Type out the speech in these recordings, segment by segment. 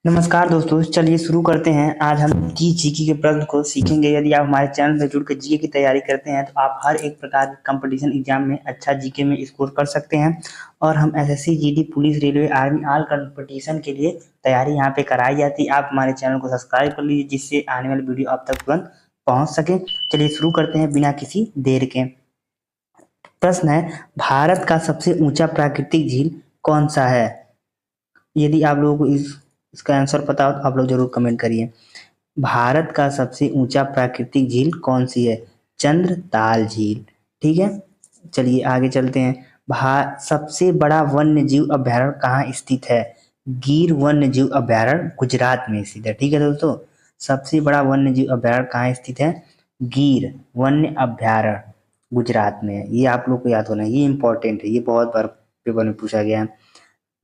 नमस्कार दोस्तों, चलिए शुरू करते हैं। आज हम जीके के प्रश्न को सीखेंगे। यदि आप हमारे चैनल से जुड़ कर जीके की तैयारी करते हैं तो आप हर एक प्रकार के कंपटीशन एग्जाम में अच्छा जीके में स्कोर कर सकते हैं। और हम SSC, GD, police, railway, army all competition के लिए तैयारी यहाँ पे कराई जाती है। आप हमारे चैनल को सब्सक्राइब कर लीजिए जिससे आने वाली वीडियो आप तक तुरंत पहुँच सके। चलिए शुरू करते हैं बिना किसी देर के। प्रश्न है, भारत का सबसे ऊंचा प्राकृतिक झील कौन सा है? यदि आप लोगों को इसका आंसर पता हो तो आप लोग जरूर कमेंट करिए। भारत का सबसे ऊंचा प्राकृतिक झील कौन सी है? चंद्रताल झील। ठीक है, चलिए आगे चलते हैं। सबसे बड़ा वन्य जीव अभयारण्य कहाँ स्थित है? गिर वन्य जीव अभयारण्य गुजरात में स्थित है। ठीक है दोस्तों, सबसे बड़ा वन्य जीव अभयारण्य कहाँ स्थित है? गिर वन्य अभयारण्य गुजरात में है। ये आप लोग को याद होना है, ये इंपॉर्टेंट है, ये बहुत बार पेपर में पूछा गया है।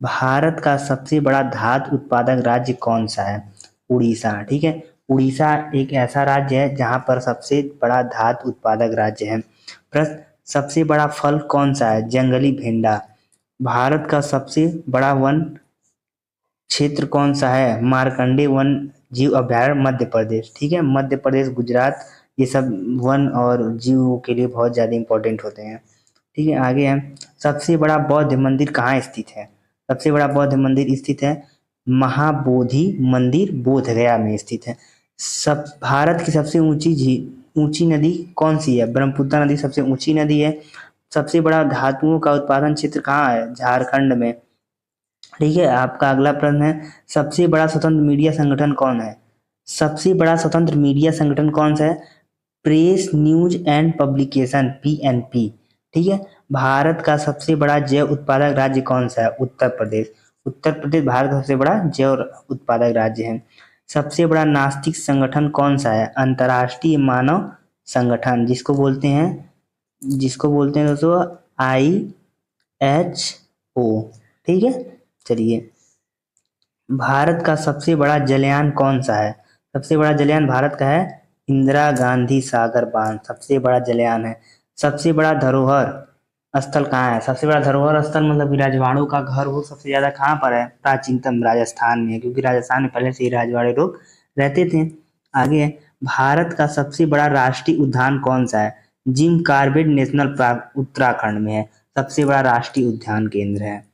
भारत का सबसे बड़ा धातु उत्पादक राज्य कौन सा है? उड़ीसा। ठीक है, उड़ीसा एक ऐसा राज्य है जहां पर सबसे बड़ा धातु उत्पादक राज्य है। प्रश्न, सबसे बड़ा फल कौन सा है? जंगली भेंडा। भारत का सबसे बड़ा वन क्षेत्र कौन सा है? मार्कंडे वन जीव अभयारण्य मध्य प्रदेश। ठीक है, मध्य प्रदेश, गुजरात, ये सब वन और जीवों के लिए बहुत ज्यादा इंपॉर्टेंट होते हैं। ठीक है, आगे है, सबसे बड़ा बौद्ध मंदिर कहाँ स्थित है? सबसे बड़ा बौद्ध मंदिर स्थित है महाबोधि मंदिर बोध गया में स्थित है। सब भारत की सबसे ऊंची नदी कौन सी है? ब्रह्मपुत्र नदी सबसे ऊंची नदी है। सबसे बड़ा धातुओं का उत्पादन क्षेत्र कहाँ है? झारखंड में। ठीक है, आपका अगला प्रश्न है, सबसे बड़ा स्वतंत्र मीडिया संगठन कौन है? सबसे बड़ा स्वतंत्र मीडिया संगठन कौन सा है? Press news and publication, PNP. ठीक है, भारत का सबसे बड़ा जैव उत्पादक राज्य कौन सा है? उत्तर प्रदेश। उत्तर प्रदेश भारत का सबसे बड़ा जैव उत्पादक राज्य है। सबसे बड़ा नास्तिक संगठन कौन सा है? अंतर्राष्ट्रीय मानव संगठन, जिसको बोलते हैं दोस्तों IHO। ठीक है, चलिए, भारत का सबसे बड़ा जलयान कौन सा है? सबसे बड़ा जलयान भारत का है इंदिरा गांधी सागर बांध, सबसे बड़ा जलयान है। सबसे बड़ा धरोहर स्थल कहाँ है? सबसे बड़ा धरोहर स्थल मतलब कि राजवाड़ों का घर, वो सबसे ज्यादा कहाँ पर है? प्राचीनतम राजस्थान में, क्योंकि राजस्थान में पहले से ही राजवाड़े लोग रहते थे। आगे है, भारत का सबसे बड़ा राष्ट्रीय उद्यान कौन सा है? Jim Corbett national park Uttarakhand में है, सबसे बड़ा राष्ट्रीय उद्यान केंद्र है।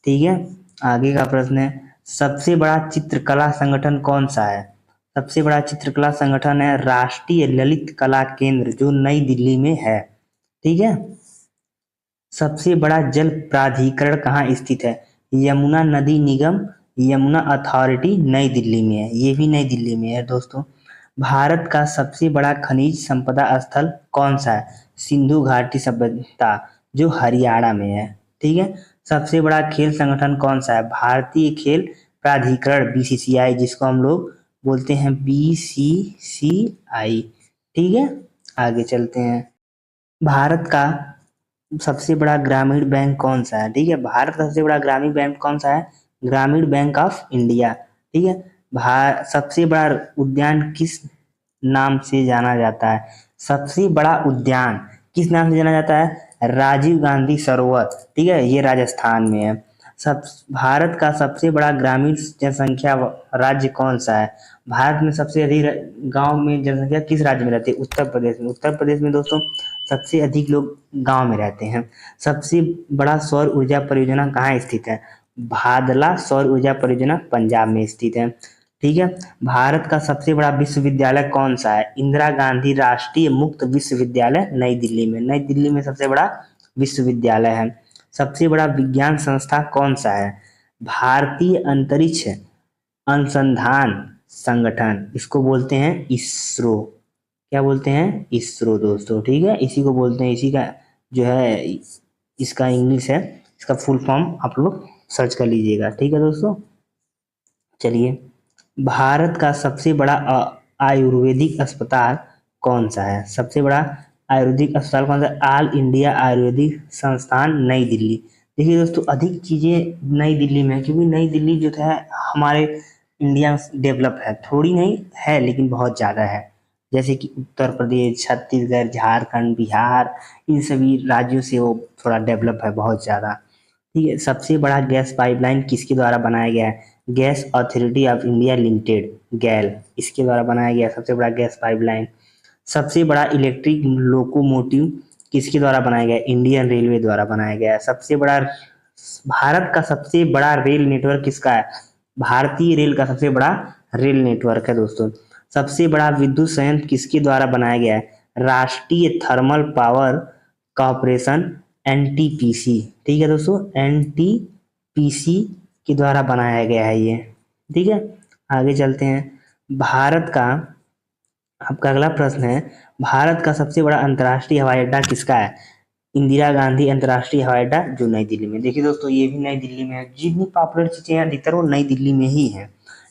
ठीक है, आगे का प्रश्न है, सबसे बड़ा चित्रकला संगठन कौन सा है? सबसे बड़ा चित्रकला संगठन है राष्ट्रीय ललित कला केंद्र, जो नई दिल्ली में है। ठीक है, सबसे बड़ा जल प्राधिकरण कहाँ स्थित है? यमुना नदी निगम, यमुना अथॉरिटी, नई दिल्ली में है। ये भी नई दिल्ली में है दोस्तों। भारत का सबसे बड़ा खनिज संपदा स्थल कौन सा है? सिंधु घाटी सभ्यता, जो हरियाणा में है। ठीक है, सबसे बड़ा खेल संगठन कौन सा है? भारतीय खेल प्राधिकरण, बीसीसीआई, जिसको हम लोग बोलते हैं बीसीसीआई। ठीक है, आगे चलते हैं। भारत का सबसे बड़ा ग्रामीण बैंक कौन सा है? ठीक है, भारत का सबसे बड़ा ग्रामीण बैंक कौन सा है? ग्रामीण बैंक ऑफ इंडिया। ठीक है, सबसे बड़ा उद्यान किस नाम से जाना जाता है? सबसे बड़ा उद्यान किस नाम से जाना जाता है? राजीव गांधी सरोवर। ठीक है, ये राजस्थान में है। सब भारत का सबसे बड़ा ग्रामीण जनसंख्या राज्य कौन सा है? भारत में सबसे अधिक गांव में जनसंख्या किस राज्य में रहती है? उत्तर प्रदेश में। उत्तर प्रदेश में दोस्तों सबसे अधिक लोग गांव में रहते हैं। सबसे बड़ा सौर ऊर्जा परियोजना कहाँ स्थित है? भादला सौर ऊर्जा परियोजना पंजाब में स्थित है। ठीक है, भारत का सबसे बड़ा विश्वविद्यालय कौन सा है? इंदिरा गांधी राष्ट्रीय मुक्त विश्वविद्यालय, नई दिल्ली में। नई दिल्ली में सबसे बड़ा विश्वविद्यालय है। सबसे बड़ा विज्ञान संस्था कौन सा है? भारतीय अंतरिक्ष अनुसंधान संगठन, इसको बोलते हैं इसरो। क्या बोलते हैं? इसरो दोस्तों। ठीक है, इसी को बोलते हैं, इसी का जो है इसका इंग्लिश है, इसका फुल फॉर्म आप लोग सर्च कर लीजिएगा। ठीक है दोस्तों, चलिए, भारत का सबसे बड़ा आयुर्वेदिक अस्पताल कौन सा है? सबसे बड़ा आयुर्वेदिक अस्पताल कौन सा है? ऑल इंडिया आयुर्वेदिक संस्थान, नई दिल्ली। देखिए दोस्तों, अधिक चीजें नई दिल्ली में है, क्योंकि नई दिल्ली जो है हमारे इंडिया में डेवलप है, थोड़ी नहीं है लेकिन बहुत ज्यादा है। जैसे कि उत्तर प्रदेश, छत्तीसगढ़, झारखंड, बिहार, इन सभी राज्यों से वो थोड़ा डेवलप है बहुत ज्यादा। ठीक है, सबसे बड़ा गैस पाइपलाइन किसके द्वारा बनाया गया है? Gas authority of India limited, गैल, इसके द्वारा बनाया गया सबसे बड़ा गैस पाइपलाइन। सबसे बड़ा इलेक्ट्रिक लोकोमोटिव किसके द्वारा बनाया गया? इंडियन रेलवे द्वारा बनाया गया है। सबसे बड़ा, भारत का सबसे बड़ा रेल नेटवर्क किसका है? भारतीय रेल का सबसे बड़ा रेल नेटवर्क है दोस्तों। सबसे बड़ा विद्युत संयंत्र किसके द्वारा बनाया गया है? राष्ट्रीय थर्मल पावर कॉर्पोरेशन, एनटीपीसी। ठीक है दोस्तों, एनटीपीसी के द्वारा बनाया गया है ये। ठीक है, आगे चलते हैं। भारत का, आपका अगला प्रश्न है, भारत का सबसे बड़ा अंतर्राष्ट्रीय हवाई अड्डा किसका है? इंदिरा गांधी अंतर्राष्ट्रीय हवाई अड्डा, जो नई दिल्ली में। देखिए दोस्तों, ये भी नई दिल्ली में है। जितनी पॉपुलर चीजें हैं अधिकतर वो नई दिल्ली में ही है।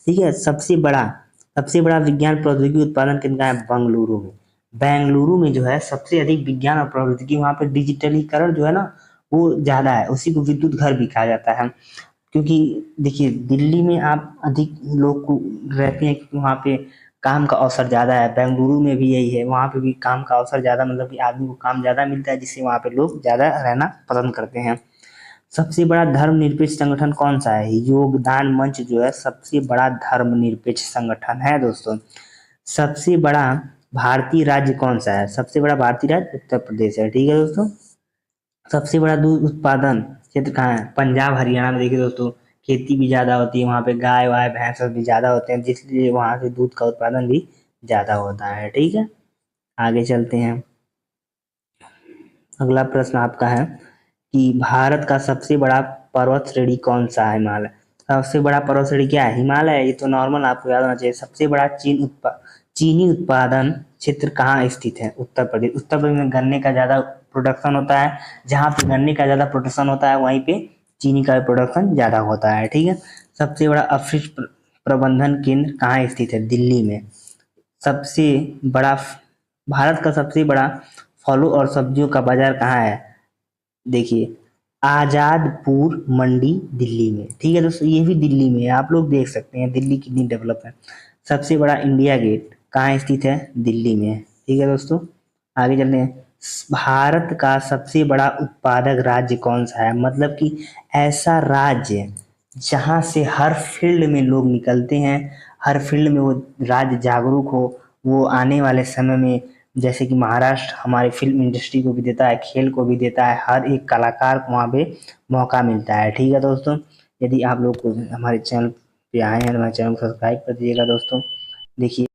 ठीक है, सबसे बड़ा विज्ञान प्रौद्योगिकी उत्पादन केंद्र कहाँ है? बेंगलुरु में। बेंगलुरु में जो है सबसे अधिक विज्ञान और प्रौद्योगिकी, वहाँ पे डिजिटलीकरण जो है ना वो ज्यादा है, उसी को विद्युत घर भी कहा जाता है। क्योंकि देखिए, दिल्ली में आप अधिक लोग को रहते हैं क्योंकि वहाँ पे काम का अवसर ज्यादा है। बेंगलुरु में भी यही है, वहाँ पे भी काम का अवसर ज्यादा, मतलब कि आदमी को काम ज्यादा मिलता है, जिससे वहाँ पे लोग ज्यादा रहना पसंद करते हैं। सबसे बड़ा धर्मनिरपेक्ष संगठन कौन सा है? योगदान मंच जो है सबसे बड़ा धर्मनिरपेक्ष संगठन है दोस्तों। सबसे बड़ा भारतीय राज्य कौन सा है? सबसे बड़ा भारतीय राज्य उत्तर प्रदेश है। ठीक है दोस्तों। सबसे बड़ा दूध उत्पादन क्षेत्र कहाँ है? पंजाब हरियाणा में। देखिए दोस्तों, खेती भी ज्यादा होती है वहाँ पे, गाय वाय भैंस भी ज्यादा होते हैं, जिसलिए वहाँ से दूध का उत्पादन भी ज्यादा होता है। ठीक है, आगे चलते हैं। अगला प्रश्न आपका है कि भारत का सबसे बड़ा पर्वत श्रेणी कौन सा है? हिमालय। सबसे बड़ा पर्वत श्रेणी क्या है? हिमालय। ये तो नॉर्मल आपको याद होना चाहिए। सबसे बड़ा चीनी उत्पादन क्षेत्र कहाँ स्थित है? उत्तर प्रदेश। उत्तर प्रदेश में गन्ने का ज्यादा प्रोडक्शन होता है। जहाँ पे गन्ने का ज्यादा प्रोडक्शन होता है वहीं पे चीनी का प्रोडक्शन ज्यादा होता है। ठीक है, सबसे बड़ा अपशिष्ट प्रबंधन केंद्र कहाँ स्थित है? दिल्ली में। सबसे बड़ा, भारत का सबसे बड़ा फलों और सब्जियों का बाजार कहाँ है? देखिए, आजादपुर मंडी, दिल्ली में। ठीक है दोस्तों, ये भी दिल्ली में है। आप लोग देख सकते हैं दिल्ली कितनी डेवलप है। सबसे बड़ा इंडिया गेट कहाँ स्थित है? दिल्ली में। ठीक है दोस्तों, आगे चलते हैं। भारत का सबसे बड़ा उत्पादक राज्य कौन सा है? मतलब कि ऐसा राज्य जहां से हर फील्ड में लोग निकलते हैं, हर फील्ड में वो राज्य जागरूक हो, वो आने वाले समय में, जैसे कि महाराष्ट्र हमारे फिल्म इंडस्ट्री को भी देता है, खेल को भी देता है, हर एक कलाकार को वहाँ पे मौका मिलता है। ठीक है दोस्तों, यदि आप लोग को हमारे चैनल पे आए हैं तो हमारे चैनल को सब्सक्राइब कर दीजिएगा दोस्तों। देखिए।